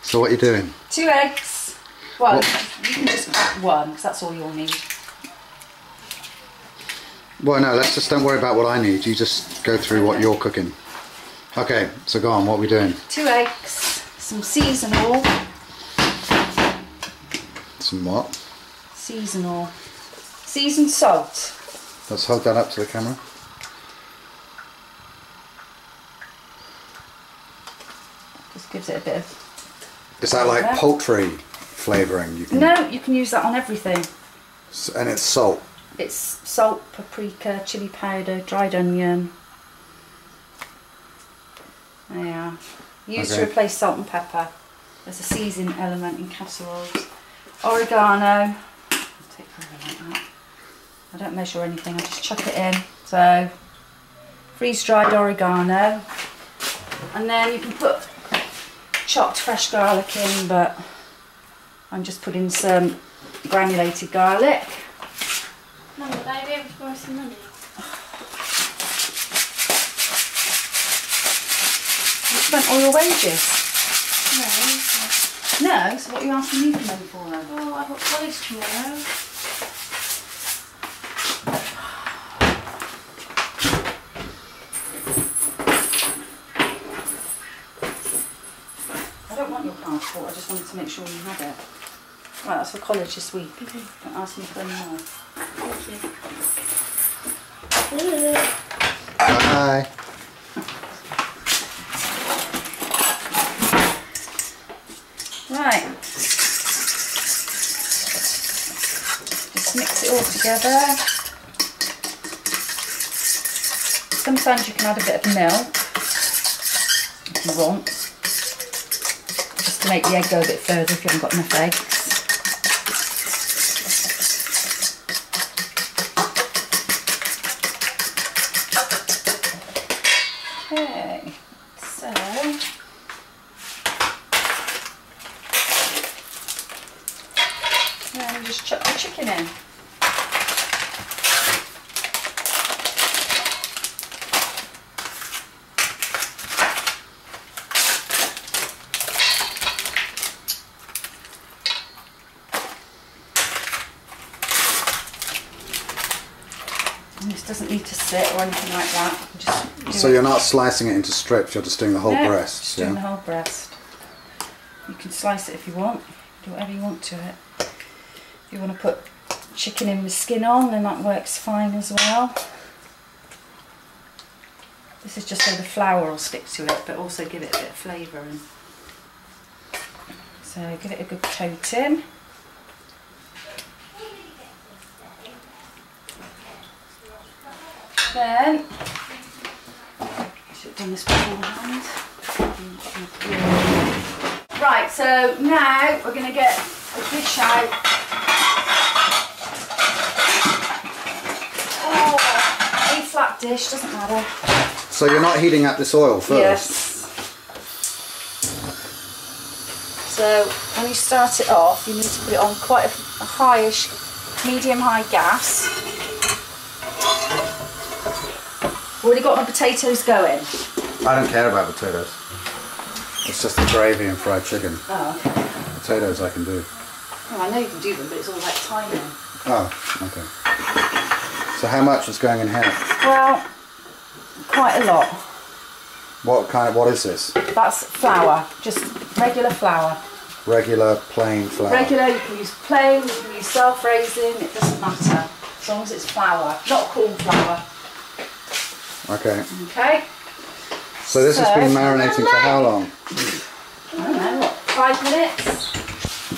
So what are you doing? 2 eggs. Well, you can just crack one, because that's all you'll need. Well, no, let's just don't worry about what I need. You just go through what you're cooking. Okay, so go on, what are we doing? 2 eggs, some seasonal. Some what? Seasonal. Seasoned salt. Let's hold that up to the camera. Just gives it a bit of... Is that like poultry flavouring? No, you can use that on everything. And it's salt? It's salt, paprika, chilli powder, dried onion. Yeah. Used to replace salt and pepper. There's a seasoning element in casseroles. Oregano. I'll take forever like that. I don't measure anything, I just chuck it in. So, freeze-dried oregano. And then you can put chopped fresh garlic in, but I'm just putting some granulated garlic. Mum, would I be able to borrow some money? You spent all your wages? No. No? So what are you asking me for money for then? Oh, I've got college tomorrow. I don't want your passport, I just wanted to make sure you had it. Right, that's for college this week. Okay. Don't ask me for any more. Thank you. Bye. Right. Just mix it all together. Sometimes you can add a bit of milk if you want, just to make the egg go a bit further if you haven't got enough eggs. Okay, so then just chuck the chicken in. And this doesn't need to sit or anything like that. Just So you're not slicing it into strips, you're just doing the whole breast? Just doing the whole breast. You can slice it if you want, do whatever you want to it. If you want to put chicken in with skin on, then that works fine as well. This is just so the flour will stick to it, but also give it a bit of flavour. And so give it a good coating. Then, I should have done this beforehand. Right, so now we're going to get a dish out. Oh, a flat dish, doesn't matter. So you're not heating up this oil first? Yes. So when you start it off, you need to put it on quite a highish, medium-high gas. Already got my potatoes going. I don't care about potatoes. It's just the gravy and fried chicken. Oh, okay. Potatoes I can do. Oh, I know you can do them, but it's all about timing. Oh, okay. So how much is going in here? Well, quite a lot. What is this? That's flour, just regular flour. Regular plain flour? Regular, you can use plain, you can use self-raising, it doesn't matter. As long as it's flour, not corn flour. Okay. Okay. So this has been marinating for how long? I don't know, what, 5 minutes?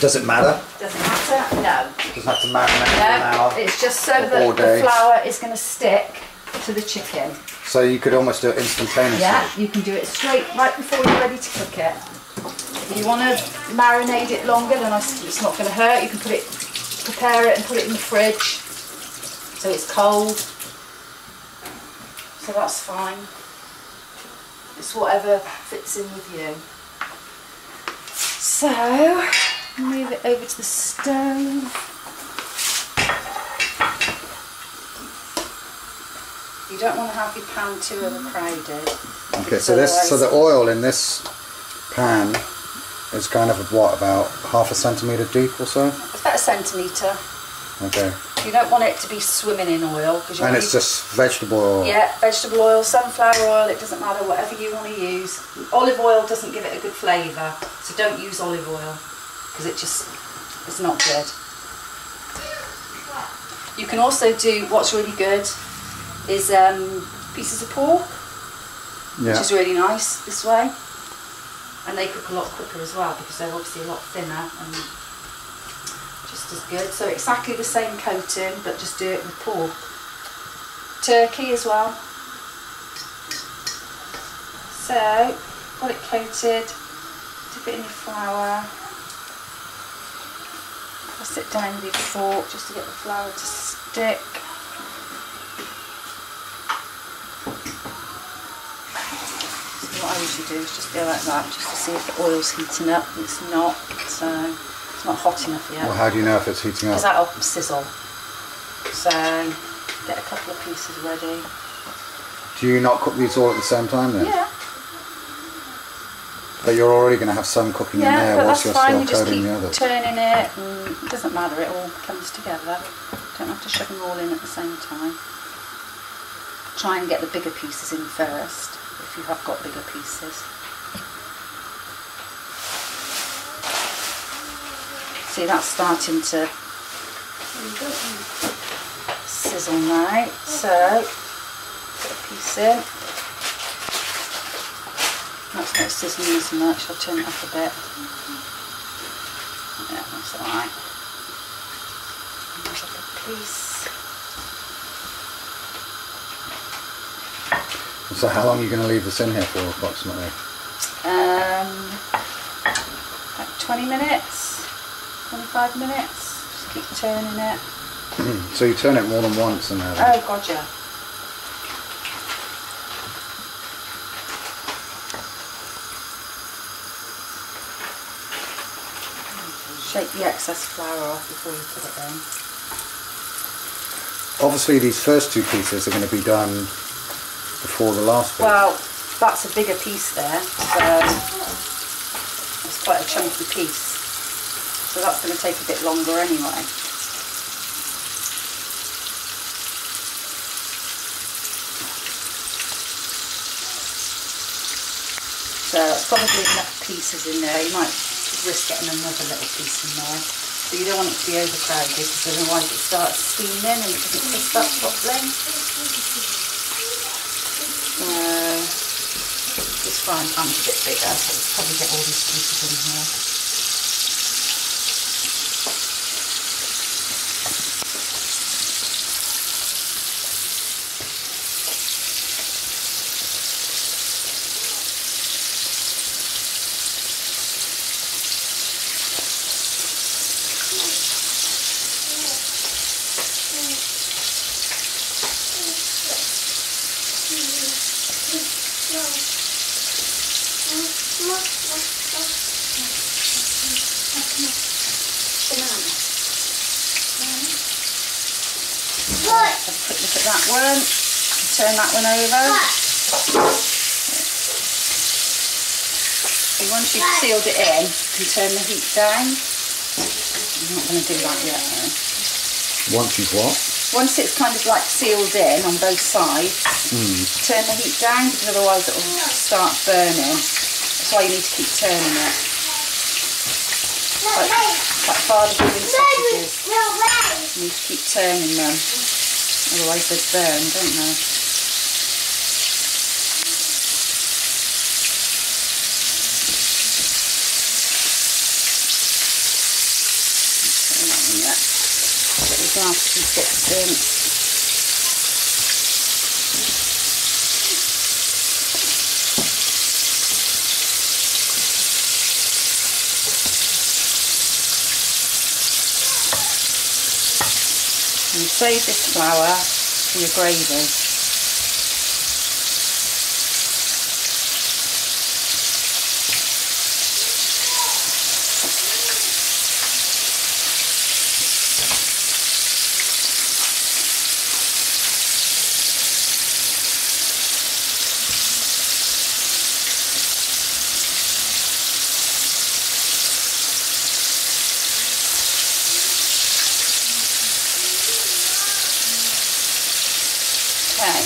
Does it matter? Doesn't matter? No. Doesn't have to marinate for an hour? No, it's just so that the flour is going to stick to the chicken. So you could almost do it instantaneously? Yeah, you can do it straight right before you're ready to cook it. If you want to marinate it longer, then it's not going to hurt. You can prepare it and put it in the fridge so it's cold. So that's fine. It's whatever fits in with you. So, move it over to the stove. You don't want to have your pan too overcrowded. Okay, so the oil in this pan is kind of what, about half a centimetre deep or so? It's about a centimetre. Okay. You don't want it to be swimming in oil. And it's just vegetable oil? Yeah, vegetable oil, sunflower oil, it doesn't matter, whatever you want to use. Olive oil doesn't give it a good flavour, so don't use olive oil, because it's not good. You can also do, what's really good, is pieces of pork, which is really nice this way. And they cook a lot quicker as well, because they're obviously a lot thinner and just as good. So exactly the same coating, but just do it with pork. Turkey as well. So, got it coated, dip it in your flour, press it down with your fork just to get the flour to stick. So what I usually do is just go like that, just to see if the oil's heating up. It's not, so it's not hot enough yet. Well, how do you know if it's heating up? Because that'll sizzle. So, get a couple of pieces ready. Do you not cook these all at the same time then? Yeah. But you're already going to have some cooking in there whilst you're still coating the others. Turning it, and it doesn't matter, it all comes together. Don't have to shove them all in at the same time. Try and get the bigger pieces in first, if you have got bigger pieces. See, that's starting to sizzle now, so put a piece in. That's not sizzling as much, I'll turn it up a bit. Yeah, that's alright. There's like a piece. So how long are you going to leave this in here for approximately? Like 20 minutes, 25 minutes. Just keep turning it. So you turn it more than once in there? Oh god, yeah. Shake the excess flour off before you put it in. Obviously these first two pieces are going to be done before the last piece. Well, that's a bigger piece there, so it's quite a chunky piece. So that's going to take a bit longer anyway. So that's probably enough pieces in there. You might risk getting another little piece in there. But you don't want it to be overcrowded, because otherwise it starts steaming and it doesn't crisp up properly. This frying pan's a bit bigger, so let's probably get all these pieces in here. Have a quick look at that one. Turn that one over. So once you've sealed it in, you can turn the heat down. I'm not going to do that yet though. Once you've what? Once it's kind of like sealed in on both sides, turn the heat down, because otherwise it will start burning. That's why you need to keep turning it. Like father doing sausages. You need to keep turning them. Otherwise they burn, don't they? Turn that one yet. Get these last few bits in. And save this flour for your gravy. Okay.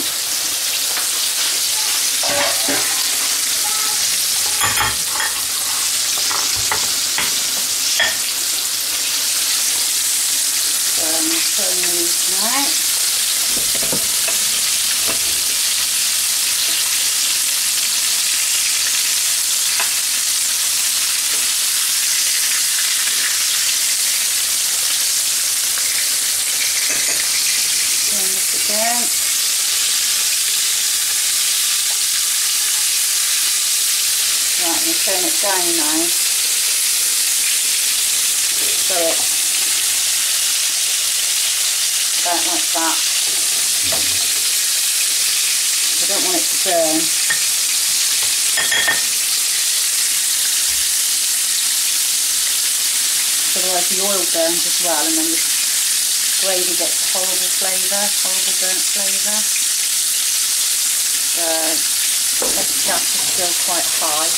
So I'm throwing these now. Turn this again. Right, I'm going to turn it down now. So it's about like that. I don't want it to burn. Otherwise the oil burns as well, and then the gravy gets a horrible flavour, horrible burnt flavour. So the gas is still quite high.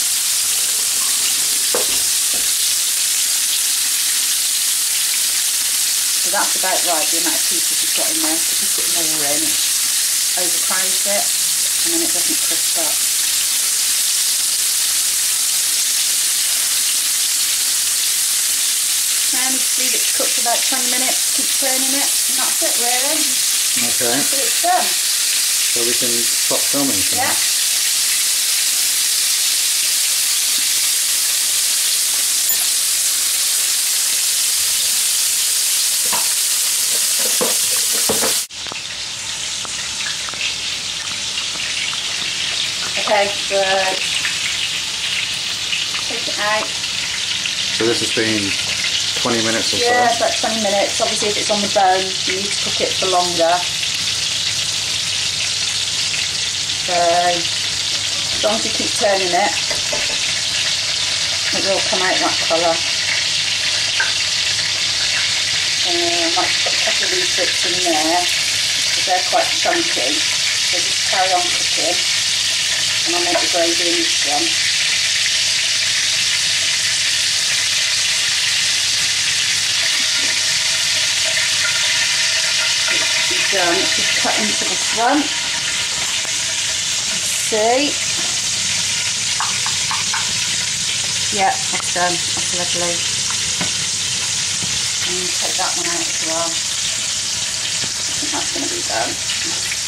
So that's about right, the amount of pieces you've got in there. So if you put more in, it overcrowds it, and then it doesn't crisp up. And just leave it to cook for about 20 minutes, keep turning it, and that's it really. Okay. So it's done. So we can stop filming. Yeah. Okay, good. Take it out. So this has been 20 minutes or so? Yeah, about 20 minutes. Obviously if it's on the bone, you need to cook it for longer. So, as long as you keep turning it, it will come out that colour. I might put a couple of these bits in there, because they're quite chunky. So just carry on cooking, and I'll make the gravy in this one. Done. Let's just cut into this one. See? Yeah, that's done. That's lovely. And take that one out as well. I think that's going to be done.